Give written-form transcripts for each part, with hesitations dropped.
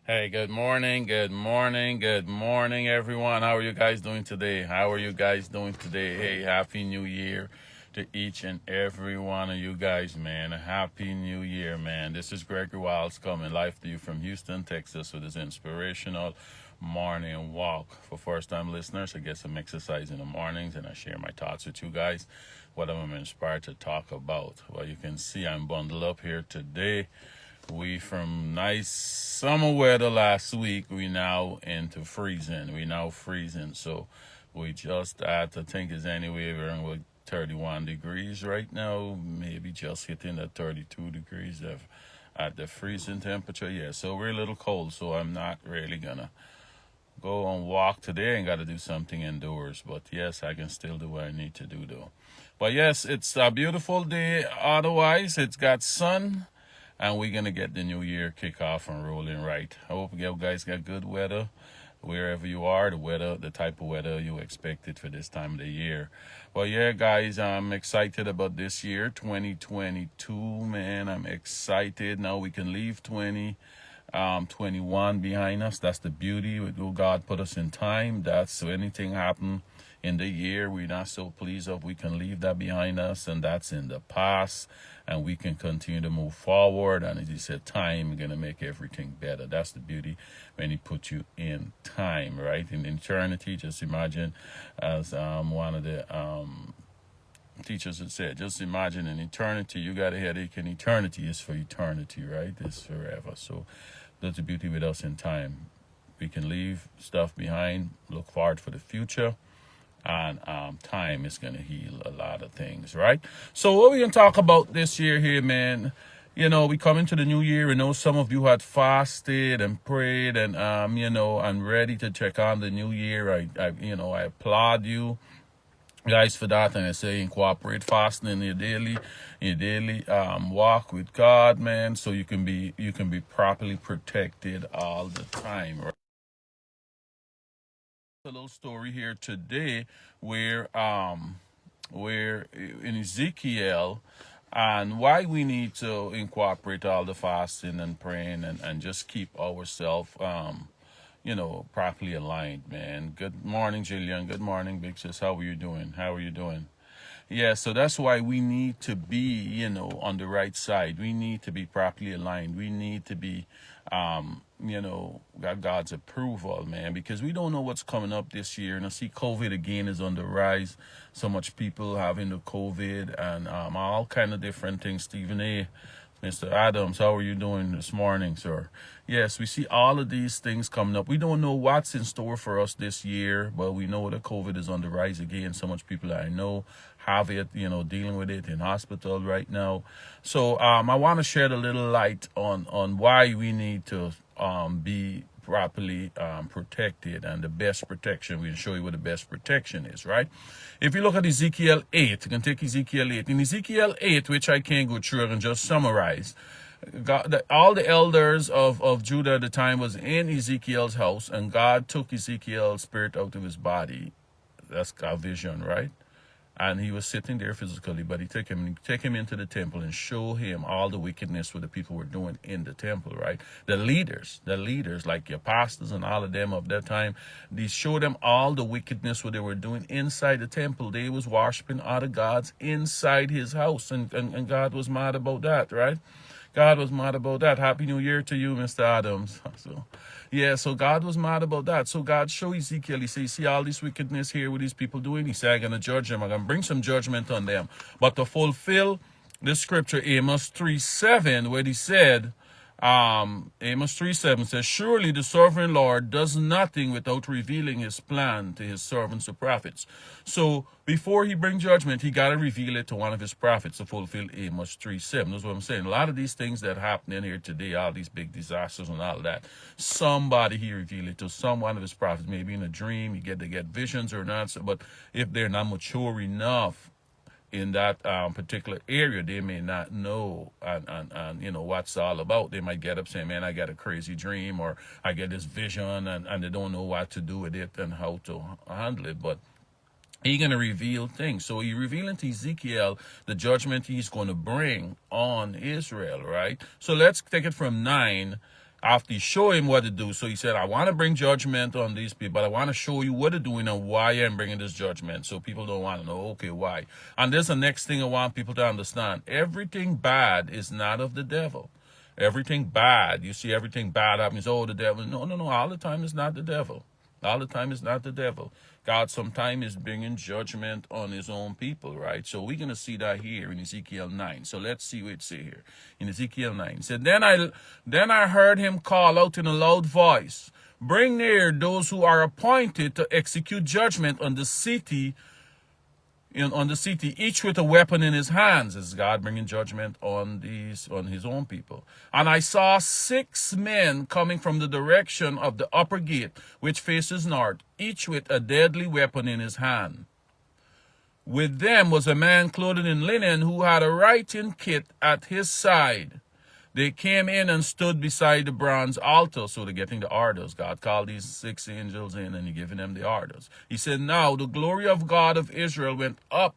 Hey, good morning, good morning, good morning, everyone. How are you guys doing today? How are you guys doing today? Hey, Happy New Year to each and every one of you guys, man. A Happy New Year, man. This is Gregory Wiles coming live to you from Houston, Texas with this inspirational morning walk. For first time listeners, I get some exercise in the mornings and I share my thoughts with you guys, what I'm inspired to talk about. Well, you can see I'm bundled up here today. We from nice summer weather last week. We now into freezing. We now freezing. So we just at I think is anywhere around 31 degrees right now. Maybe just hitting the 32 degrees of at the freezing temperature. Yeah. So we're a little cold. So I'm not really gonna go on walk today. And got to do something indoors. But yes, I can still do what I need to do though. But yes, it's a beautiful day. Otherwise, it's got sun and we're gonna get the new year kick off and rolling right. I hope you guys got good weather wherever you are. The type of weather you expected for this time of the year. Well, yeah, guys, I'm excited about this year, 2022. Man, I'm excited. Now we can leave 21 behind us. That's the beauty with who God put us in time. That's so anything happen in the year we're not so pleased of, we can leave that behind us, and that's in the past, and we can continue to move forward. And as he said, time is gonna make everything better. That's the beauty when he put you in time, right? In eternity, just imagine, as one of the teachers had said, just imagine in eternity, you got a headache, and eternity is for eternity, right? It's forever. So that's the beauty with us in time. We can leave stuff behind, look forward for the future, and time is going to heal a lot of things, right? So what we're going to talk about this year here, man, we come into the new year. I know some of you had fasted and prayed and, and ready to check on the new year. I applaud you guys for that, and I say incorporate fasting in your daily walk with God, man, so you can be properly protected all the time, right? A little story here today where in Ezekiel, and why we need to incorporate all the fasting and praying and just keep ourselves properly aligned, man. Good morning, Jillian. Good morning, Big Sis. How are you doing? How are you doing? Yeah, so that's why we need to be, on the right side. We need to be properly aligned. We need to be, got God's approval, man, because we don't know what's coming up this year. And I see COVID again is on the rise. So much people having the COVID and all kind of different things. Stephen A. Mr. Adams, how are you doing this morning, sir? Yes, we see all of these things coming up. We don't know what's in store for us this year, but we know that COVID is on the rise again. So much people that I know have it, dealing with it in hospital right now. So I want to shed a little light on why we need to be properly protected, and the best protection. We'll show you what the best protection is, right? If you look at Ezekiel 8, you can take Ezekiel 8. In Ezekiel 8, which I can't go through and just summarize, all the elders of Judah at the time was in Ezekiel's house, and God took Ezekiel's spirit out of his body. That's our vision, right? And he was sitting there physically, but he take him into the temple and show him all the wickedness what the people were doing in the temple, right? The leaders like your pastors and all of them of that time, they showed them all the wickedness what they were doing inside the temple. They was worshiping other gods inside his house, and God was mad about that, right? God was mad about that. Happy New Year to you, Mr. Adams. So God was mad about that. So God showed Ezekiel, he said, see all this wickedness here, what these people doing? He said, I'm going to judge them. I'm going to bring some judgment on them. But to fulfill the scripture, Amos 3:7, where he said, Amos 3:7 says, surely the sovereign Lord does nothing without revealing his plan to his servants, the prophets. So before he brings judgment, he got to reveal it to one of his prophets to fulfill Amos 3:7. That's what I'm saying. A lot of these things that happen in here today, all these big disasters and all that, somebody he revealed it to one of his prophets, maybe in a dream. You get to get visions or not. But if they're not mature enough in that particular area, they may not know and what's all about. They might get up saying, man, I got a crazy dream, or I get this vision, and they don't know what to do with it and how to handle it. But he's going to reveal things. So he revealing to Ezekiel the judgment he's going to bring on Israel, right? So let's take it from 9 After he showed him what to do, so he said, I want to bring judgment on these people, but I want to show you what they're doing and why I'm bringing this judgment. So people don't want to know, okay, why? And there's the next thing I want people to understand. Everything bad is not of the devil. Everything bad, you see everything bad happens, oh, the devil. No, no, no, all the time it's not the devil. All the time it's not the devil. God sometimes is bringing judgment on his own people, right? So we're going to see that here in Ezekiel 9. So let's see what it says here. In Ezekiel 9, it said, then I heard him call out in a loud voice, bring near those who are appointed to execute judgment on the city, each with a weapon in his hands. Is God bringing judgment on his own people? And I saw 6 men coming from the direction of the upper gate, which faces north, each with a deadly weapon in his hand. With them was a man clothed in linen who had a writing kit at his side. They came in and stood beside the bronze altar. So they're getting the orders. God called these 6 angels in and he's giving them the orders. He said, now the glory of God of Israel went up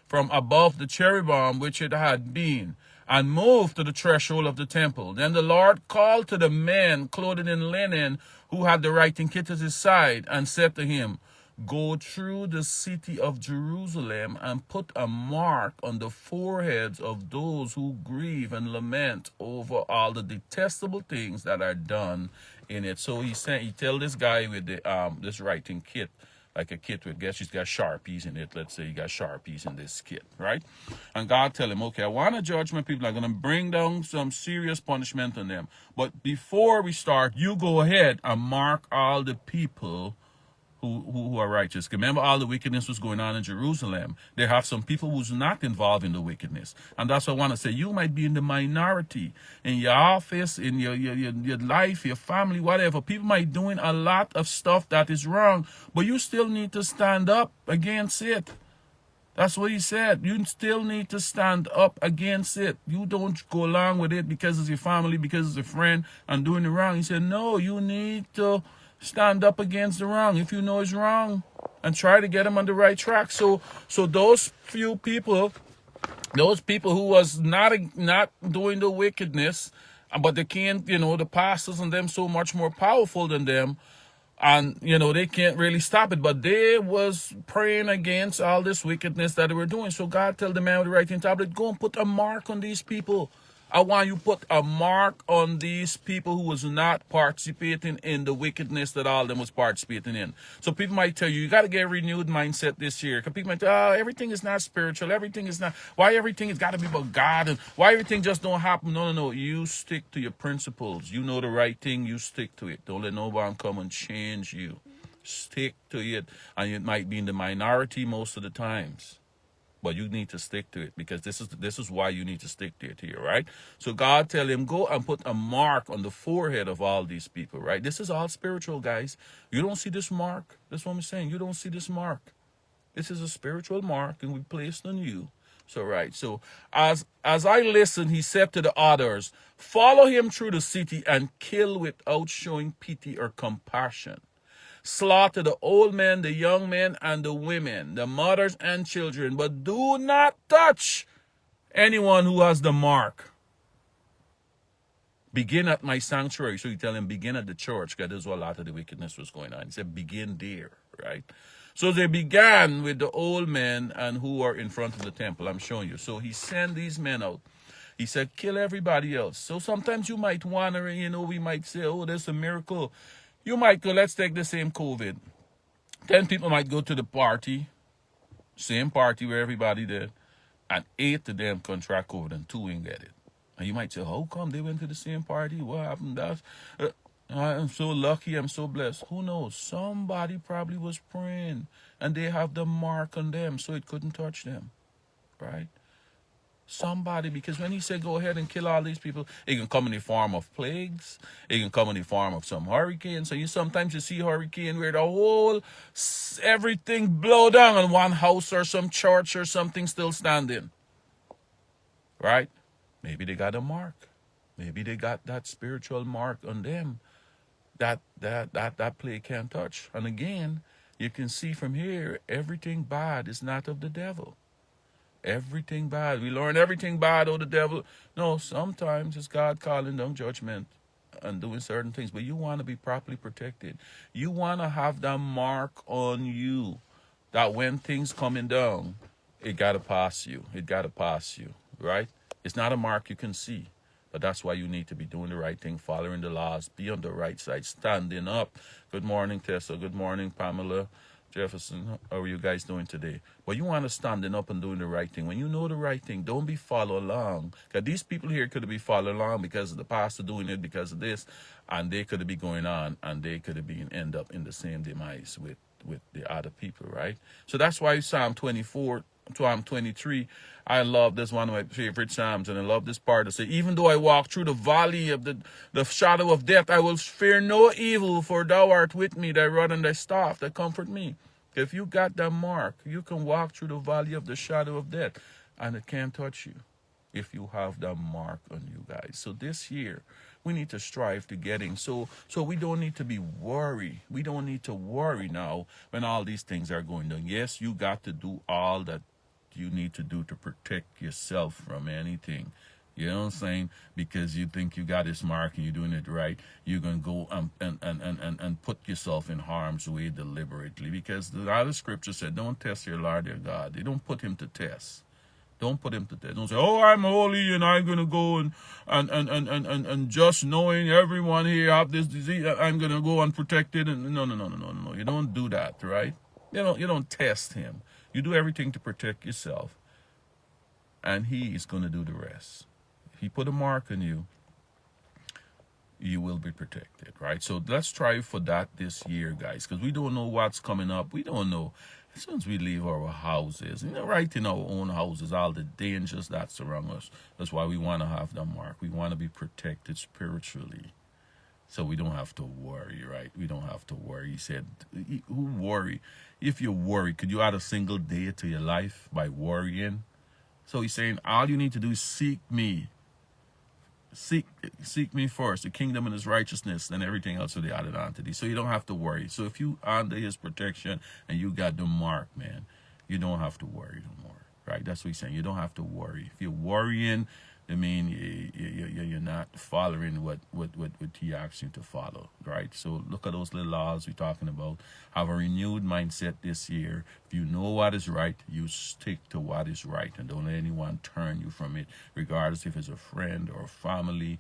from above the cherubim which it had been, and moved to the threshold of the temple. Then the Lord called to the men clothed in linen who had the writing kit at his side, and said to him, go through the city of Jerusalem and put a mark on the foreheads of those who grieve and lament over all the detestable things that are done in it. So he tell this guy with the this writing kit, like a kit with, guess he's got Sharpies in it. Let's say he got Sharpies in this kit, right? And God tell him, okay, I want a judgment. People are going to bring down some serious punishment on them. But before we start, you go ahead and mark all the people who are righteous. Remember, all the wickedness was going on in Jerusalem. They have some people who's not involved in the wickedness. And that's what I want to say. You might be in the minority in your office, in your life, your family, whatever. People might be doing a lot of stuff that is wrong, but you still need to stand up against it. That's what he said. You still need to stand up against it. You don't go along with it because it's your family, because it's a friend, and doing it wrong. He said, no, you need to stand up against the wrong if you know it's wrong, and try to get them on the right track. So those few people, those people who was not doing the wickedness, but they can't, the pastors and them so much more powerful than them, and they can't really stop it, but they was praying against all this wickedness that they were doing. So God tell the man with the writing tablet, go and put a mark on these people. I want you to put a mark on these people who was not participating in the wickedness that all of them was participating in. So people might tell you, you got to get a renewed mindset this year. Because people might tell, oh, everything is not spiritual. Everything is not, why everything has got to be about God, and why everything just don't happen. No. You stick to your principles. You know the right thing, you stick to it. Don't let nobody come and change you. Stick to it. And it might be in the minority most of the times, but you need to stick to it, because this is why you need to stick to it here, right? So God tell him, go and put a mark on the forehead of all these people, right? This is all spiritual, guys. You don't see this mark. That's what I'm saying. You don't see this mark. This is a spiritual mark, and we placed on you. So, right. So as I listened, he said to the others, follow him through the city and kill without showing pity or compassion. Slaughter the old men, the young men, and the women, the mothers and children, but do not touch anyone who has the mark. Begin at my sanctuary. So you tell him, begin at the church, because this is where a lot of the wickedness was going on. He said, begin there, right? So they began with the old men and who are in front of the temple. I'm showing you. So he sent these men out. He said, kill everybody else. So sometimes you might wonder, we might say, oh, there's a miracle. You might go, let's take the same COVID. 10 people might go to the party, same party where everybody did, and 8 of them contract COVID and 2 ain't get it. And you might say, how come they went to the same party? What happened? I'm so lucky, I'm so blessed. Who knows? Somebody probably was praying, and they have the mark on them, so it couldn't touch them, right? Somebody, because when he said go ahead and kill all these people, it can come in the form of plagues, it can come in the form of some hurricane. So sometimes you see hurricane where the whole everything blow down and one house or some church or something still standing, right? Maybe they got a mark. Maybe they got that spiritual mark on them that plague can't touch. And again, you can see from here, everything bad is not of the devil. Everything bad. We learn everything bad of the devil. No, sometimes it's God calling down judgment and doing certain things, but you want to be properly protected. You want to have that mark on you that when things coming down, it got to pass you. It got to pass you, right? It's not a mark you can see, but that's why you need to be doing the right thing, following the laws, be on the right side, standing up. Good morning, Tessa. Good morning, Pamela. Jefferson, how are you guys doing today? But you want to standing up and doing the right thing. When you know the right thing, don't be follow along. Because these people here could be following along because of the pastor doing it because of this, and they could be going on, and they could be end up in the same demise with the other people, right? So that's why Psalm 24, Psalm 23, I love this, one of my favorite Psalms, and I love this part to say, even though I walk through the valley of the shadow of death, I will fear no evil, for thou art with me, thy rod and thy staff, that comfort me. If you got that mark, you can walk through the valley of the shadow of death, and it can't touch you if you have that mark on you guys. So this year, we need to strive to getting. So we don't need to be worried. We don't need to worry now when all these things are going on. Yes, you got to do all that you need to do to protect yourself from anything. You know what I'm saying? Because you think you got this mark and you're doing it right, you're going to go and put yourself in harm's way deliberately. Because the other scripture said, don't test your Lord your God. They don't put him to test. Don't put him to test. Don't say, oh, I'm holy and I'm going to go and just knowing everyone here have this disease, I'm going to go unprotected. And no. You don't do that, right? You don't test him. You do everything to protect yourself, and he is going to do the rest. If he put a mark on you, you will be protected, right? So let's strive for that this year, guys, because we don't know what's coming up. We don't know. As soon as we leave our houses, right in our own houses, all the dangers that surround us. That's why we want to have the mark. We want to be protected spiritually. So we don't have to worry, right? We don't have to worry. He said, who worry? If you worry, could you add a single day to your life by worrying? So he's saying, all you need to do is seek me. Seek me first, the kingdom and his righteousness, and everything else will be added onto thee. So you don't have to worry. So if you under his protection and you got the mark, man, you don't have to worry no more, right? That's what he's saying. You don't have to worry. If you're worrying, I mean, you're not following what he asks you to follow, right? So look at those little laws we're talking about. Have a renewed mindset this year. If you know what is right, you stick to what is right, and don't let anyone turn you from it, regardless if it's a friend or a family,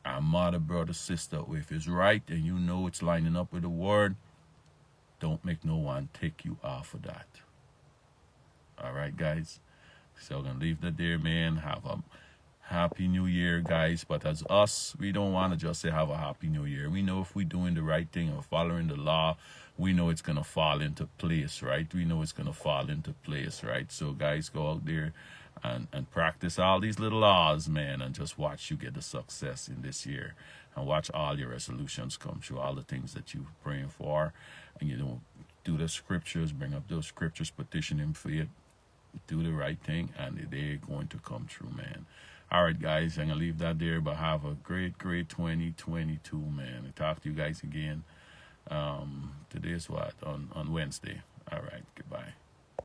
a mother, brother, sister, or if it's right and you know it's lining up with the word, don't make no one take you off of that. All right, guys? So I'm going to leave that there, man. Have a Happy New Year, guys. But as us, we don't want to just say have a Happy New Year. We know if we're doing the right thing and following the law, we know it's going to fall into place, right? We know it's going to fall into place, right? So, guys, go out there and practice all these little laws, man, and just watch you get the success in this year. And watch all your resolutions come true, all the things that you're praying for. And you don't do the scriptures, bring up those scriptures, petition him for you. Do the right thing, and they're going to come true, man. All right, guys, I'm going to leave that there, but have a great 2022, man. I'll talk to you guys again. Today's what? On Wednesday. All right, goodbye.